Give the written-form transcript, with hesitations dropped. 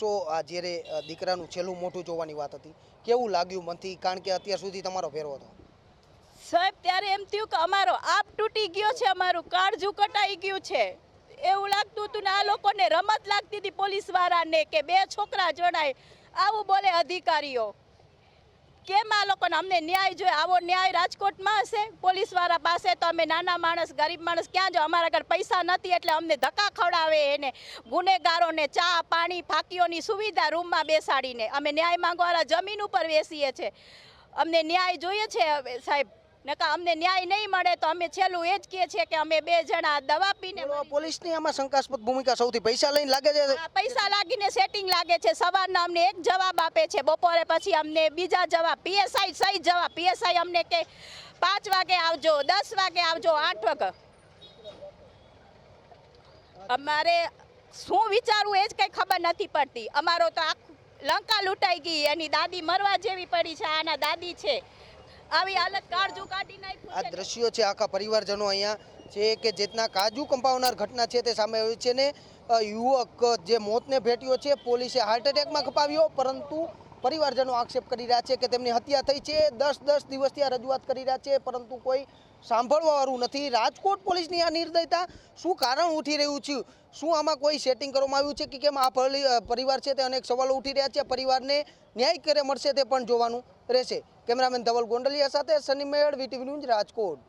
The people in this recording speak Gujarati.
આ જ્યારે દીકરાનું છેલ્લું મોઢું જોવાની વાત હતી, કેવું લાગ્યું મનથી? કારણ કે અત્યાર સુધી તમારો ફેરવો હતો. સાહેબ ત્યારે એમ થયું કે અમારો આપ તૂટી ગયો છે, અમારું કાળજું કટાઈ ગયું છે. એવું લાગતું હતું ને આ લોકોને રમત લાગતી હતી પોલીસ વાળાને કે બે છોકરા જોડાય. આવું બોલે અધિકારીઓ. કેમ આ લોકોને? અમને ન્યાય જોઈએ. આવો ન્યાય રાજકોટમાં હશે પોલીસ વાળા પાસે? તો અમે નાના માણસ, ગરીબ માણસ ક્યાં જો? અમારા ઘર પૈસા નથી એટલે અમને ધક્કા ખવડાવે એને ગુનેગારોને ચા પાણી ફાકીઓની સુવિધા રૂમમાં બેસાડીને. અમે ન્યાય માંગવાળા જમીન ઉપર બેસીએ છીએ. અમને ન્યાય જોઈએ છે સાહેબ. નકા અમને ન્યાય નહીં મળે તો અમે છેલ્લું એ જ કહીએ છીએ કે અમે બે જણા દવા પીને. પોલીસની આમાં શંકાસ્પદ ભૂમિકા સૌથી પૈસા લઈને લાગે છે. પૈસા લાગીને સેટિંગ લાગે છે. સવારના અમને એક જવાબ આપે છે, બપોરે પછી અમને બીજા જવાબ. પીએસઆઈ સહી જવાબ. પીએસઆઈ અમને કે 5 વાગે આવજો, 10 વાગે આવજો, 8 વાગે. અમારે શું વિચારવું એ જ કંઈ ખબર નથી પડતી. અમારો તો લંકા લૂંટાઈ ગઈ, એની દાદી મરવા જેવી પડી છે. આના દાદી છે આવી હાલત, કાળજું કાઢી નાખ્યું. આ દ્રશ્યો છે, આખા પરિવારજનો અહીંયા છે કે જેટના કાજુ કંપાવનાર ઘટના છે તે સામે આવી છે ને યુવક જે મોતને ભેટ્યો છે, પોલીસે હાર્ટ એટેકમાં કપાવ્યો, પરંતુ પરિવારજનો આક્ષેપ કરી રહ્યા છે કે તેમની હત્યા થઈ છે. 10 દિવસથી આ રજૂઆત કરી રહ્યા છે, પરંતુ કોઈ સાંભળવાવાળું નથી. રાજકોટ પોલીસની આ નિર્દયતા શું કારણ ઉઠી રહ્યું છે? શું આમાં કોઈ સેટિંગ કરવામાં આવ્યું છે કે કેમ? આ પરિવાર છે તે અનેક સવાલો ઉઠી રહ્યા છે. પરિવારને ન્યાય ક્યારે મળશે તે પણ જોવાનું રહેશે. કેમેરામેન ધવલ ગોંડલિયા સાથે સની મેળ, વીટીવી ન્યૂઝ, રાજકોટ.